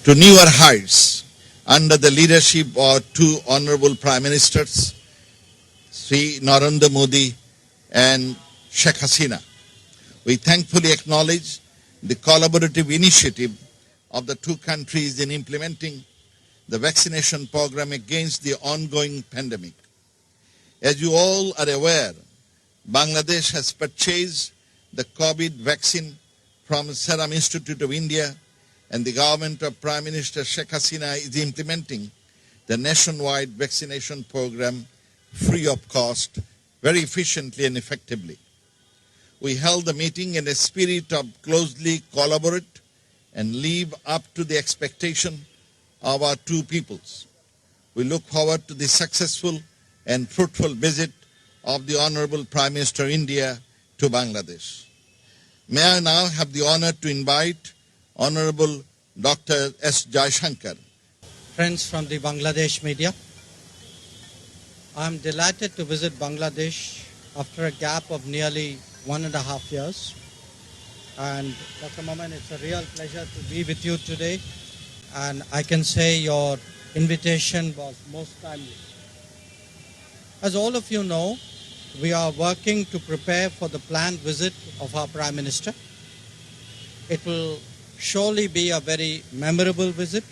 to newer heights under the leadership of two honorable Prime Ministers, Sri Narendra Modi and Sheikh Hasina. We thankfully acknowledge the collaborative initiative of the two countries in implementing the vaccination program against the ongoing pandemic. As you all are aware, Bangladesh has purchased the COVID vaccine from Serum Institute of India, and the government of Prime Minister Sheikh Hasina is implementing the nationwide vaccination program free of cost, very efficiently and effectively. We held the meeting in a spirit of closely collaborate and live up to the expectation of our two peoples. We look forward to the successful and fruitful visit of the Honorable Prime Minister of India to Bangladesh. May I now have the honor to invite Honorable Dr. S. Jaishankar. Friends from the Bangladesh media, I am delighted to visit Bangladesh after a gap of nearly 1.5 years. And Dr. Momen, it's a real pleasure to be with you today. And I can say your invitation was most timely. As all of you know, we are working to prepare for the planned visit of our Prime Minister. It will surely be a very memorable visit.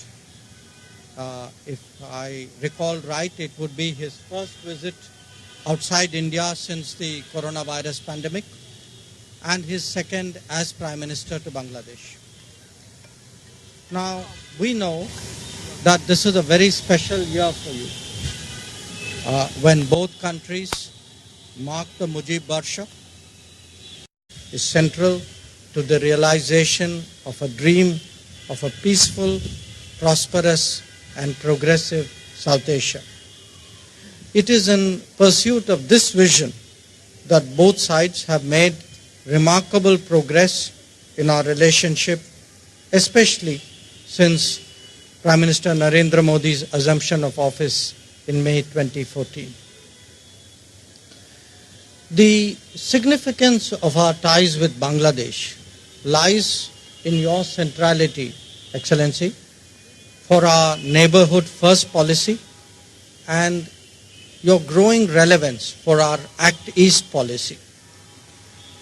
If I recall right, it would be his first visit outside India since the coronavirus pandemic, and his second as Prime Minister to Bangladesh. Now, we know that this is a very special year for you, when both countries mark the Mujib Barsha, is central to the realization of a dream of a peaceful, prosperous and progressive South Asia. It is in pursuit of this vision that both sides have made remarkable progress in our relationship, especially since Prime Minister Narendra Modi's assumption of office in May 2014. The significance of our ties with Bangladesh lies in your centrality, Excellency, for our neighborhood first policy and your growing relevance for our Act East policy.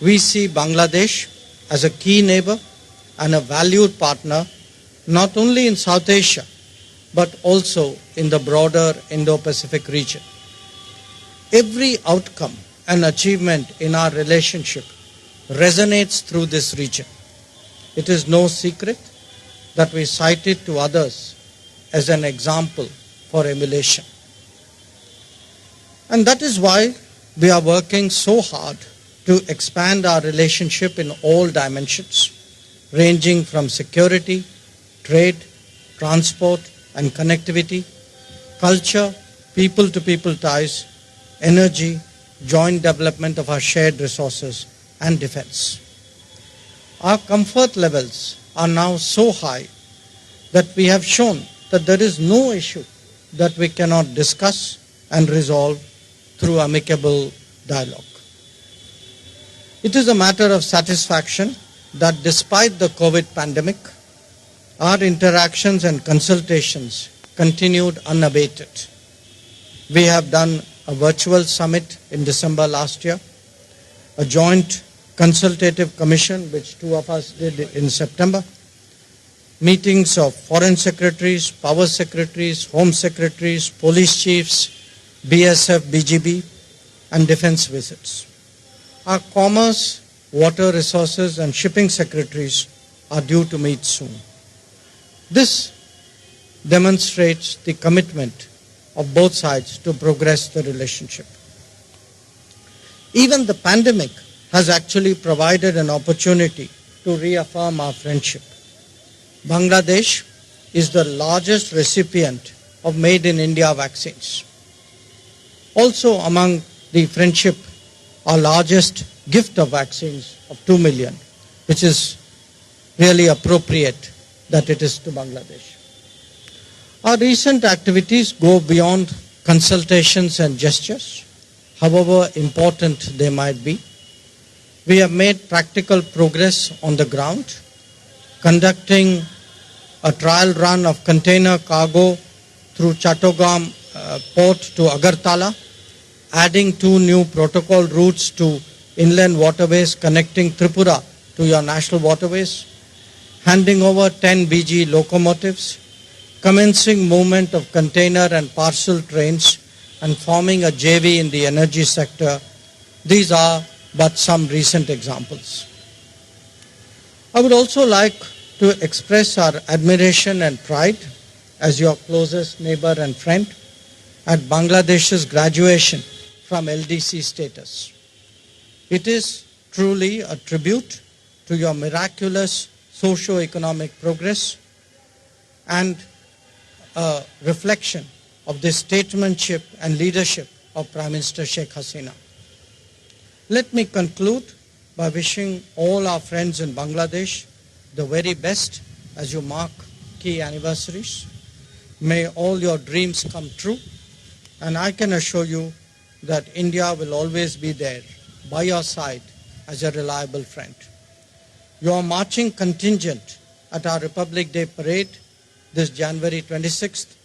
We see Bangladesh as a key neighbor and a valued partner not only in South Asia but also in the broader Indo-Pacific region. Every outcome and achievement in our relationship resonates through this region. It is no secret that we cite it to others as an example for emulation. And that is why we are working so hard to expand our relationship in all dimensions, ranging from security, trade, transport and connectivity, culture, people-to-people ties, energy, joint development of our shared resources and defense. Our comfort levels are now so high that we have shown that there is no issue that we cannot discuss and resolve through amicable dialogue. It is a matter of satisfaction that despite the COVID pandemic, our interactions and consultations continued unabated. We have done a virtual summit in December last year, a joint consultative commission which two of us did in September, meetings of foreign secretaries, power secretaries, home secretaries, police chiefs, BSF, BGB, and defense visits. Our commerce, water resources, and shipping secretaries are due to meet soon. This demonstrates the commitment of both sides to progress the relationship. Even the pandemic has actually provided an opportunity to reaffirm our friendship. Bangladesh is the largest recipient of Made in India vaccines. Also among the friendship, our largest gift of vaccines of 2 million, which is really appropriate that it is to Bangladesh. Our recent activities go beyond consultations and gestures, however important they might be. We have made practical progress on the ground, conducting a trial run of container cargo through Chattogram port to Agartala, adding 2 new protocol routes to inland waterways connecting Tripura to your national waterways, handing over 10 BG locomotives, commencing movement of container and parcel trains, and forming a JV in the energy sector. These are but some recent examples. I would also like to express our admiration and pride as your closest neighbor and friend at Bangladesh's graduation from LDC status. It is truly a tribute to your miraculous socio-economic progress and a reflection of the statesmanship and leadership of Prime Minister Sheikh Hasina. Let me conclude by wishing all our friends in Bangladesh the very best as you mark key anniversaries. May all your dreams come true, and I can assure you that India will always be there by your side as a reliable friend. Your marching contingent at our Republic Day parade this January 26th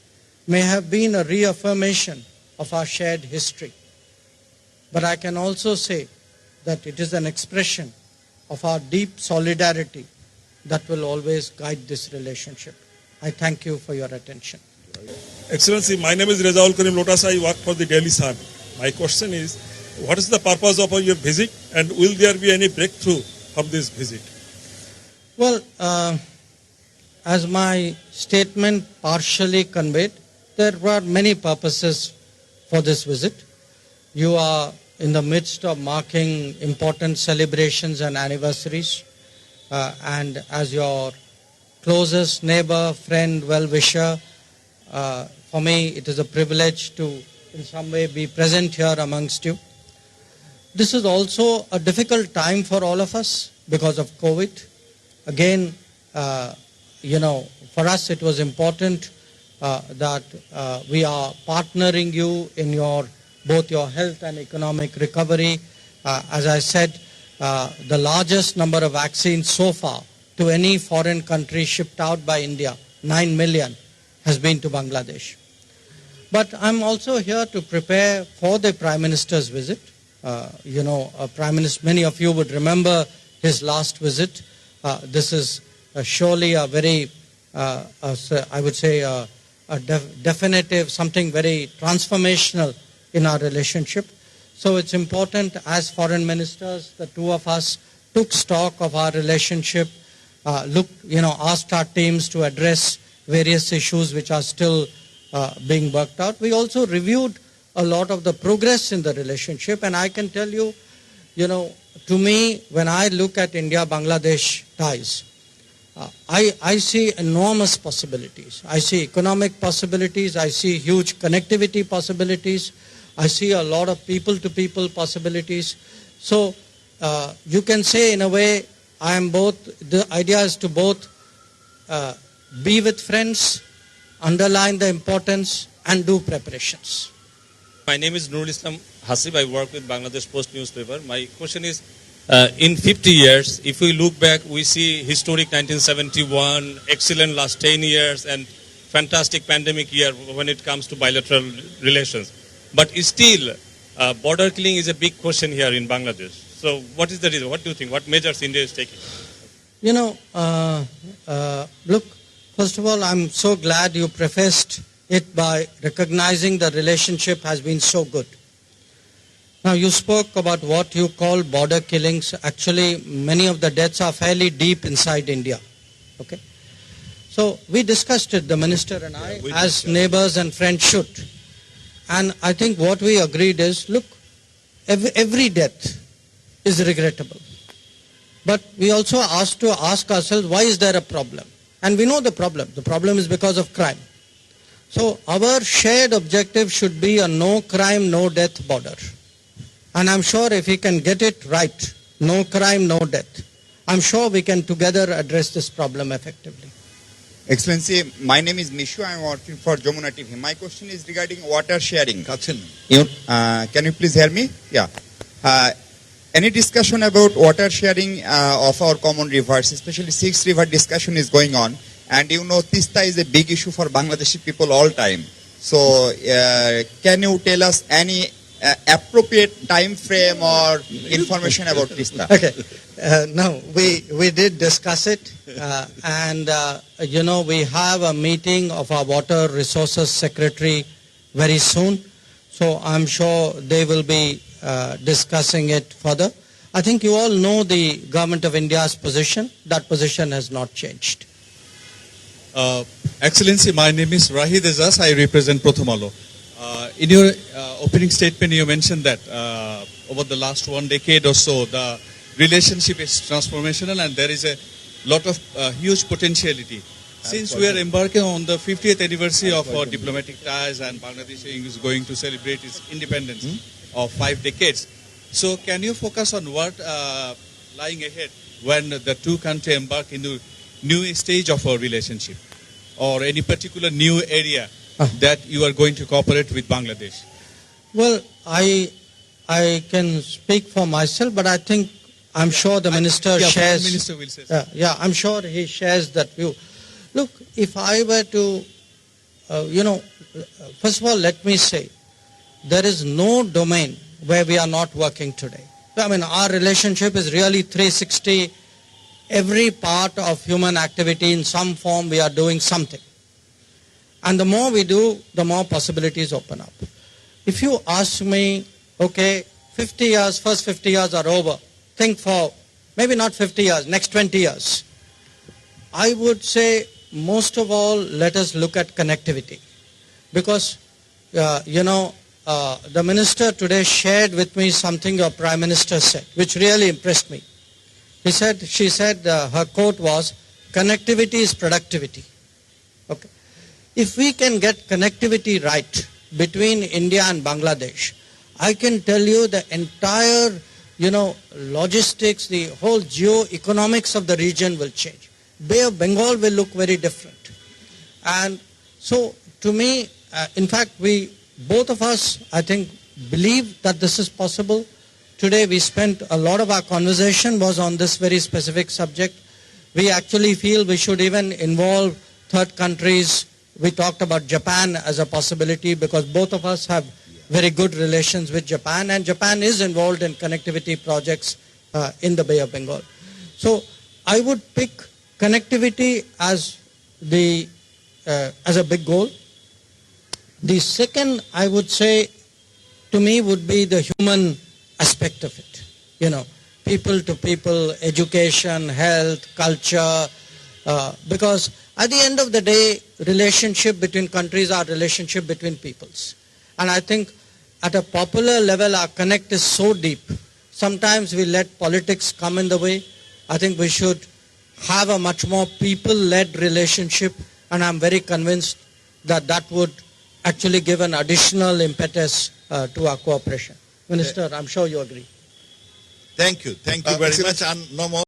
may have been a reaffirmation of our shared history. But I can also say that it is an expression of our deep solidarity that will always guide this relationship. I thank you for your attention. Excellency, my name is Rezaul Karim Lotas. I work for the Daily Sun. My question is, what is the purpose of your visit, and will there be any breakthrough from this visit? Well, as my statement partially conveyed, there were many purposes for this visit. You are in the midst of marking important celebrations and anniversaries, and as your closest neighbor, friend, well-wisher, for me it is a privilege to in some way be present here amongst you. This is also a difficult time for all of us because of COVID. Again, for us it was important that we are partnering you in both your health and economic recovery. As I said, the largest number of vaccines so far to any foreign country shipped out by India, 9 million, has been to Bangladesh. But I'm also here to prepare for the Prime Minister's visit. Prime Minister, many of you would remember his last visit. This is surely a very, I would say, definitive, something very transformational in our relationship. So it's important as foreign ministers, the two of us took stock of our relationship, asked our teams to address various issues which are still being worked out. We also reviewed a lot of the progress in the relationship, and I can tell you, to me, when I look at India-Bangladesh ties, I see enormous possibilities. I see economic possibilities. I see huge connectivity possibilities. I see a lot of people-to-people possibilities. So you can say, in a way, the idea is to both be with friends, underline the importance, and do preparations. My name is Nurul Islam Hasib. I work with Bangladesh Post newspaper. My question is, in 50 years, if we look back, we see historic 1971, excellent last 10 years, and fantastic pandemic year when it comes to bilateral relations. But still, border killing is a big question here in Bangladesh. So what is the reason? What do you think? What measures India is taking? Look, first of all, I'm so glad you prefaced it by recognizing the relationship has been so good. Now, you spoke about what you call border killings. Actually, many of the deaths are fairly deep inside India. Okay? So, we discussed it, the minister and I, as neighbors and friends should. And I think what we agreed is, look, every death is regrettable. But we also asked to ask ourselves, why is there a problem? And we know the problem. The problem is because of crime. So our shared objective should be a no crime, no death border. And I'm sure if we can get it right, no crime, no death, I'm sure we can together address this problem effectively. Excellency, my name is Mishu. I'm working for Jamuna TV. My question is regarding water sharing. Can you please hear me? Yeah. Any discussion about water sharing of our common rivers, especially Sixth River discussion is going on. and you know Tista is a big issue for Bangladeshi people all time. So can you tell us any appropriate time frame or information about Tista? Okay. No, we did discuss it, and we have a meeting of our Water Resources Secretary very soon. So I'm sure they will be discussing it further. I think you all know the Government of India's position. That position has not changed. Excellency, my name is Rahid Ezas. I represent Prothomalo. In your opening statement, you mentioned that over the last 1 decade or so, the relationship is transformational and there is a lot of huge potentiality. Since we are embarking on the 50th anniversary of our diplomatic ties and Bangladesh is going to celebrate its independence of 5 decades, so can you focus on what lying ahead when the two countries embark into new stage of our relationship, or any particular new area that you are going to cooperate with Bangladesh? Well, I can speak for myself, but I'm sure the minister shares. Prime Minister will say so. I'm sure he shares that view. Look, if I were to, first of all, let me say, there is no domain where we are not working today. I mean, our relationship is really 360. Every part of human activity in some form, we are doing something. And the more we do, the more possibilities open up. If you ask me, okay, 50 years, first 50 years are over. Think for maybe not 50 years, next 20 years. I would say most of all, let us look at connectivity. Because, the minister today shared with me something your Prime Minister said, which really impressed me. She said, her quote was, connectivity is productivity. Okay. If we can get connectivity right between India and Bangladesh, I can tell you the entire, logistics, the whole geo-economics of the region will change. Bay of Bengal will look very different. And so, to me, in fact, both of us, I think, believe that this is possible. Today, we spent a lot of our conversation was on this very specific subject. We actually feel we should even involve third countries. We talked about Japan as a possibility because both of us have very good relations with Japan, and Japan is involved in connectivity projects in the Bay of Bengal. So I would pick connectivity as a big goal. The second, I would say, to me, would be the human aspect of it. People to people, education, health, culture, because at the end of the day, relationship between countries are relationship between peoples. And I think at a popular level, our connect is so deep. Sometimes we let politics come in the way. I think we should have a much more people-led relationship, and I'm very convinced that would actually give an additional impetus to our cooperation. Minister, I'm sure you agree. Thank you very much. And no more.